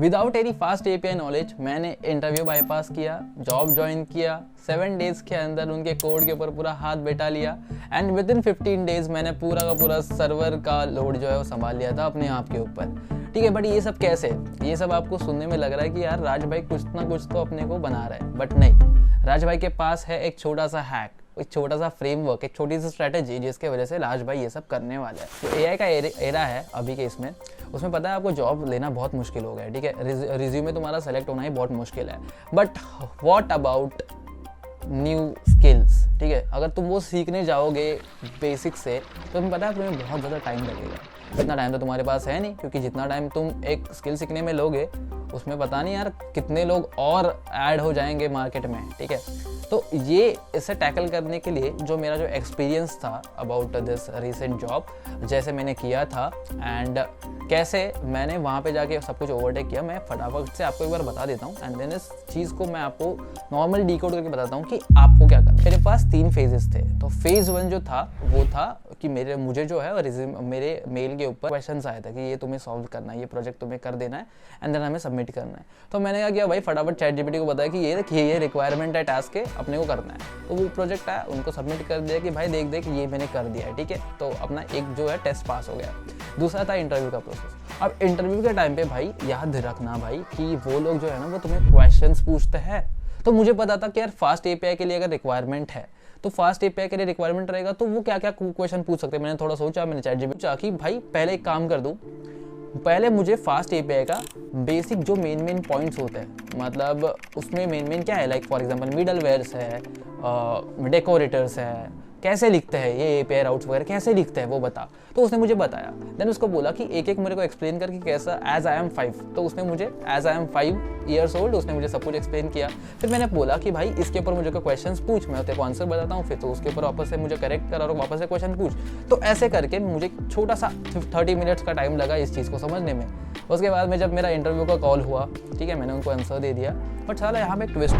Without any fast API knowledge मैंने interview bypass किया, job join किया, 7 डेज के अंदर उनके कोड के ऊपर पूरा हाथ बैठा लिया एंड विद इन 15 डेज मैंने पूरा का पूरा सर्वर का लोड जो है वो संभाल लिया था अपने आप के ऊपर। ठीक है, बट ये सब कैसे? ये सब आपको सुनने में लग रहा है कि यार राज भाई कुछ ना कुछ तो अपने को बना रहा है, बट नहीं। राज भाई के पास है एक छोटा सा हैक, एक छोटा सा फ्रेमवर्क, एक छोटी सी स्ट्रैटेजी जिसके वजह से राज भाई ये सब करने वाले हैं। तो एआई का एरा है अभी के इसमें, उसमें पता है आपको जॉब लेना बहुत मुश्किल हो गया है। ठीक है, रिज्यूमे तुम्हारा सेलेक्ट होना ही बहुत मुश्किल है, but what about new skills? ठीक है, अगर तुम वो सीखने जाओगे बेसिक से तो तुम्हें पता है तुम्हें बहुत ज़्यादा टाइम लगेगा। इतना टाइम तो तुम्हारे पास है नहीं, क्योंकि जितना टाइम तुम एक स्किल सीखने में लोगे उसमें पता नहीं यार कितने लोग और ऐड हो जाएंगे मार्केट में। ठीक है, तो ये इसे टैकल करने के लिए जो मेरा जो एक्सपीरियंस था अबाउट दिस रिसेंट जॉब, जैसे मैंने किया था एंड कैसे मैंने वहाँ पे जाके सब कुछ ओवरटेक किया, मैं फटाफट से आपको एक बार बता देता हूँ एंड देन इस चीज़ को मैं आपको नॉर्मल डिकोड करके बताता हूँ कि आपको क्या करना। मेरे पास 3 फेजेस थे। तो फेज़ 1 जो था वो था कि मुझे जो है मेरे मेल के ऊपर क्वेश्चंस आए थे कि ये तुम्हें सॉल्व करना है, ये प्रोजेक्ट तुम्हें कर देना है एंड देन हमें सबमिट करना है। तो मैंने क्या किया भाई, फटाफट चैट जीपीटी को बताया कि ये रिक्वायरमेंट है, टास्क है, अपने को करना है। तो वो प्रोजेक्ट आया, उनको सबमिट कर दिया कि भाई देख ये मैंने कर दिया है। ठीक है, तो अपना एक जो है टेस्ट पास हो गया। दूसरा था इंटरव्यू का प्रोसेस। अब इंटरव्यू के टाइम पे भाई याद रखना भाई कि वो लोग जो है ना वो तुम्हें क्वेश्चंस पूछते हैं। तो मुझे पता था कि यार फास्ट एपीआई के लिए अगर रिक्वायरमेंट है तो फास्ट एपीआई के लिए रिक्वायरमेंट रहेगा तो वो क्या क्या क्वेश्चन पूछ सकते हैं। मैंने थोड़ा सोचा, मैंने चैट जीपीटी पूछा कि भाई पहले एक काम कर दूं, पहले मुझे फास्ट एपीआई का बेसिक जो मेन पॉइंट्स होते हैं, मतलब उसमें मेन क्या है, लाइक फॉर एग्जांपल मिडलवेयर्स है, डेकोरेटर्स है, कैसे लिखते हैं ये एपीआई राउट्स वगैरह कैसे लिखते हैं वो बता। तो उसने मुझे बताया। देन उसको बोला कि एक मेरे को एक्सप्लेन करके कैसा, एज आई एम 5, तो उसने मुझे as I am 5 years old उसने मुझे सब कुछ एक्सप्लेन किया। फिर मैंने बोला कि भाई इसके ऊपर मुझे कोई क्वेश्चंस पूछ, मैं तेरे को आंसर बताता हूँ, फिर तो उसके ऊपर वापस से मुझे करेक्ट कर और वापस से क्वेश्चन पूछ। तो ऐसे करके मुझे छोटा सा 30 मिनट्स का टाइम लगा इस चीज़ को समझने में। उसके बाद में जब मेरा इंटरव्यू का कॉल हुआ, ठीक है, मैंने उनको आंसर दे दिया, बट साला यहाँ पे एक ट्विस्ट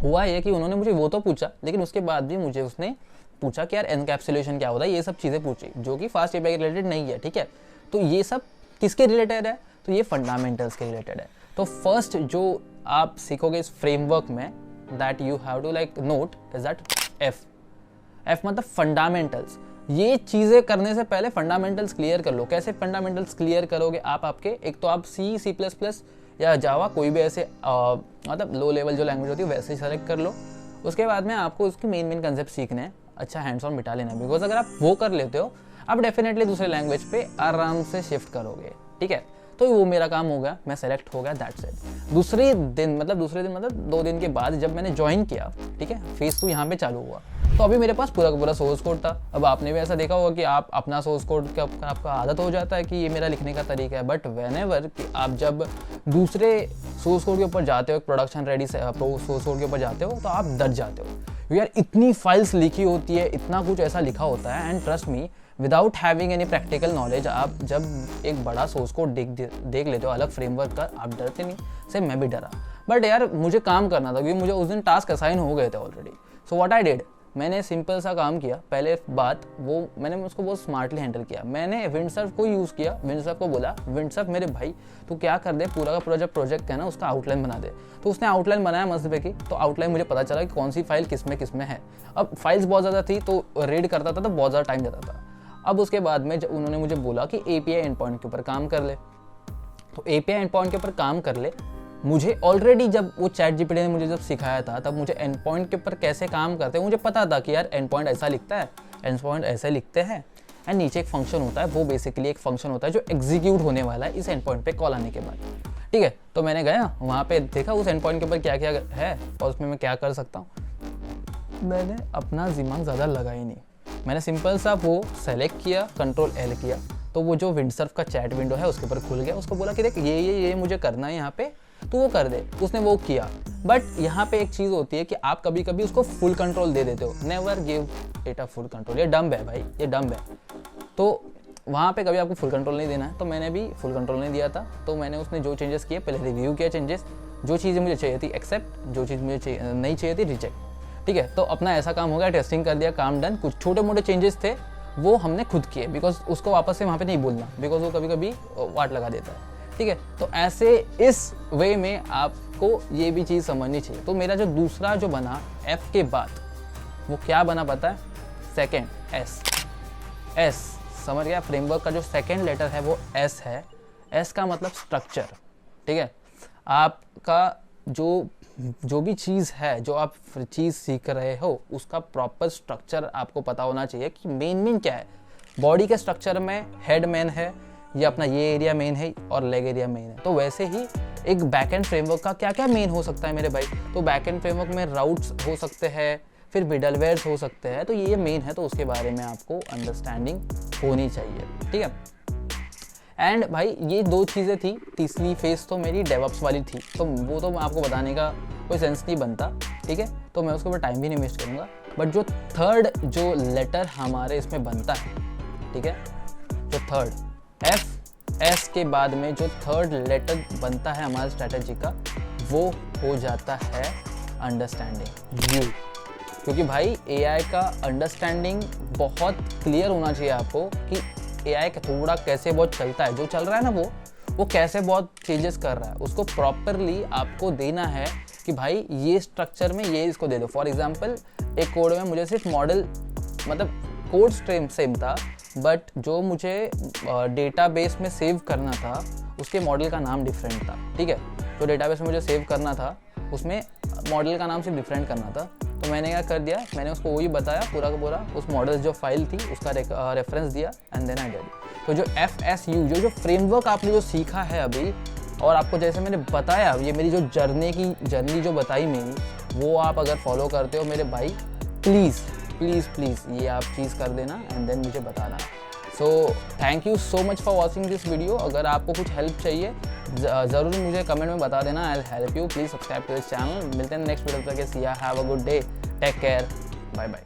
हुआ ये कि उन्होंने मुझे वो तो पूछा, लेकिन उसके बाद भी मुझे उसने पूछा कि यार एनकैप्सुलेशन क्या होता है, ये सब चीज़ें पूछी जो कि फास्ट एपीआई के रिलेटेड नहीं है। ठीक है, तो ये सब किसके रिलेटेड है? तो ये फंडामेंटल्स के रिलेटेड है। तो फर्स्ट जो आप सीखोगे इस फ्रेमवर्क में, that you have to like note is that F मतलब फंडामेंटल्स। ये चीज़ें करने से पहले फंडामेंटल्स क्लियर कर लो। कैसे फंडामेंटल्स क्लियर करोगे आप? आपके एक तो आप C++ या जावा कोई भी ऐसे मतलब लो लेवल जो लैंग्वेज होती है वैसे ही सेलेक्ट कर लो। उसके बाद में आपको उसके मेन कंसेप्ट सीखने हैं, अच्छा हैंड्स ऑन बिठा लेना है, बिकॉज अगर आप वो कर लेते हो आप डेफिनेटली दूसरे लैंग्वेज पे आराम से शिफ्ट करोगे। ठीक है, तो वो मेरा काम हो गया, मैं सेलेक्ट हो गया, दैट्स इट। दूसरे दिन मतलब 2 दिन के बाद जब मैंने ज्वाइन किया, ठीक है, फेज 2 यहाँ पे चालू हुआ, तो अभी मेरे पास पूरा का पूरा सोर्स कोड था। अब आपने भी ऐसा देखा होगा कि आप अपना सोर्स कोड का आपका आदत हो जाता है कि ये मेरा लिखने का तरीका है, बट व्हेनेवर कि आप जब दूसरे सोर्स कोड के ऊपर जाते हो, प्रोडक्शन रेडी सोर्स कोड के ऊपर जाते हो, तो आप डर जाते हो यार, इतनी फाइल्स लिखी होती है, इतना कुछ ऐसा लिखा होता है। And trust me, without having any practical knowledge आप जब एक बड़ा सोर्स कोड देख लेते हो अलग फ्रेमवर्क का, आप डरते नहीं। से मैं भी डरा, बट यार मुझे काम करना था क्योंकि मुझे उस दिन टास्क असाइन हो गए थे already. So what I did, मैंने सिंपल सा काम किया। पहले बात वो मैंने उसको बहुत स्मार्टली हैंडल किया। मैंने विंडसर्फ को यूज़ किया, विंडसर्फ को बोला विंडसर्फ मेरे भाई तू क्या कर दे, पूरा का पूरा प्रोजेक्ट है ना उसका आउटलाइन बना दे। तो उसने आउटलाइन बनाया मस्त पे की। तो आउटलाइन मुझे पता चला कि कौन सी फाइल किस में है। अब फाइल्स बहुत ज़्यादा थी तो रीड करता था तो बहुत ज़्यादा टाइम जाता था। अब उसके बाद में जब उन्होंने मुझे बोला कि एपीआई एंड पॉइंट के ऊपर काम कर ले, तो एपीआई एंड पॉइंट के ऊपर काम कर ले। मुझे ऑलरेडी जब वो चैट जीपीटी ने मुझे जब सिखाया था तब मुझे एंड पॉइंट के ऊपर कैसे काम करते हैं मुझे पता था कि यार एंड पॉइंट ऐसा लिखता है, एंड पॉइंट ऐसे लिखते हैं, एंड नीचे एक फंक्शन होता है, वो बेसिकली एक फंक्शन होता है जो एग्जीक्यूट होने वाला है इस एंड पॉइंट पे कॉल आने के बाद। ठीक है, तो मैंने गया वहाँ पे देखा उस एंड पॉइंट के ऊपर क्या क्या है और उसमें मैं क्या कर सकता हूँ। मैंने अपना दिमाग ज़्यादा लगा ही नहीं, मैंने सिंपल सा वो सेलेक्ट किया, Ctrl+L किया, तो वो जो विंडसर्फ का चैट विंडो है उसके ऊपर खुल गया। उसको बोला कि देख ये मुझे करना है यहाँ पे, तो वो कर दे। उसने वो किया। बट यहाँ पे एक चीज़ होती है कि आप कभी कभी उसको फुल कंट्रोल दे देते हो। Never give it a full control, ये डम्ब है भाई, ये डम्ब है। तो वहाँ पे कभी आपको फुल कंट्रोल नहीं देना है। तो मैंने भी फुल कंट्रोल नहीं दिया था। तो मैंने उसने जो चेंजेस किए पहले रिव्यू किया चेंजेस, जो चीज़ें मुझे चाहिए थी एक्सेप्ट, जो चीज़ मुझे नहीं चाहिए थी रिजेक्ट। ठीक है, तो अपना ऐसा काम हो गया, टेस्टिंग कर दिया, काम डन। कुछ छोटे मोटे चेंजेस थे वो हमने खुद किए, बिकॉज उसको वापस से वहाँ पे नहीं बोलना, बिकॉज वो कभी कभी वाट लगा देता है। ठीक है। तो ऐसे इस वे में आपको ये भी चीज़ समझनी चाहिए। तो मेरा जो दूसरा जो बना F के बाद वो क्या बना पता है? सेकेंड एस समझ गया? फ्रेमवर्क का जो सेकेंड लेटर है वो एस है। एस का मतलब स्ट्रक्चर, ठीक है। आपका जो भी चीज़ है, जो आप चीज़ सीख रहे हो, उसका प्रॉपर स्ट्रक्चर आपको पता होना चाहिए कि मेन क्या है। बॉडी के स्ट्रक्चर में हेड मेन है, या अपना ये एरिया मेन है और लेग एरिया मेन है। तो वैसे ही एक बैकएंड फ्रेमवर्क का क्या क्या मेन हो सकता है मेरे भाई? तो बैकएंड फ्रेमवर्क में राउट्स हो सकते हैं, फिर मिडलवेयर्स हो सकते हैं। तो ये मेन है, तो उसके बारे में आपको अंडरस्टैंडिंग होनी चाहिए, ठीक है। एंड भाई ये दो चीज़ें थी। तीसरी फेज तो मेरी डेवऑप्स वाली थी, तो वो तो मैं आपको बताने का कोई सेंस नहीं बनता, ठीक है। तो मैं उसके ऊपर टाइम भी नहीं वेस्ट करूँगा। बट जो थर्ड जो लेटर हमारे इसमें बनता है, ठीक है, जो थर्ड एस के बाद में जो थर्ड लेटर बनता है हमारे स्ट्रैटेजी का, वो हो जाता है अंडरस्टैंडिंग, यू। क्योंकि भाई एआई का अंडरस्टैंडिंग बहुत क्लियर होना चाहिए आपको कि एआई का थोड़ा कैसे बहुत चलता है, जो चल रहा है ना वो कैसे बहुत चेंजेस कर रहा है, उसको प्रॉपरली आपको देना है कि भाई ये स्ट्रक्चर में ये इसको दे दो। फॉर एग्जांपल एक कोड में मुझे सिर्फ मॉडल, मतलब कोड स्ट्रीम सेम था, बट जो मुझे डेटाबेस में सेव करना था उसके मॉडल का नाम डिफरेंट था, ठीक है। जो डेटाबेस में मुझे सेव करना था उसमें मॉडल का नाम सिर्फ डिफरेंट करना था। तो मैंने क्या कर दिया, मैंने उसको वही बताया पूरा का पूरा, उस मॉडल जो फाइल थी उसका रेफरेंस दिया एंड देन आई डिड। तो जो FSU जो फ्रेमवर्क आपने जो सीखा है अभी, और आपको जैसे मैंने बताया, ये मेरी जो जर्नी जो बताई मेरी, वो आप अगर फॉलो करते हो मेरे भाई, प्लीज़ ये आप चीज़ कर देना एंड देन मुझे बताना। So thank you so much for watching this video. अगर आपको कुछ हेल्प चाहिए ज़रूर मुझे कमेंट में बता देना, I will help you. Please subscribe to this channel. मिलते हैं नेक्स्ट वीडियो तक। Have a good day, take care, bye bye.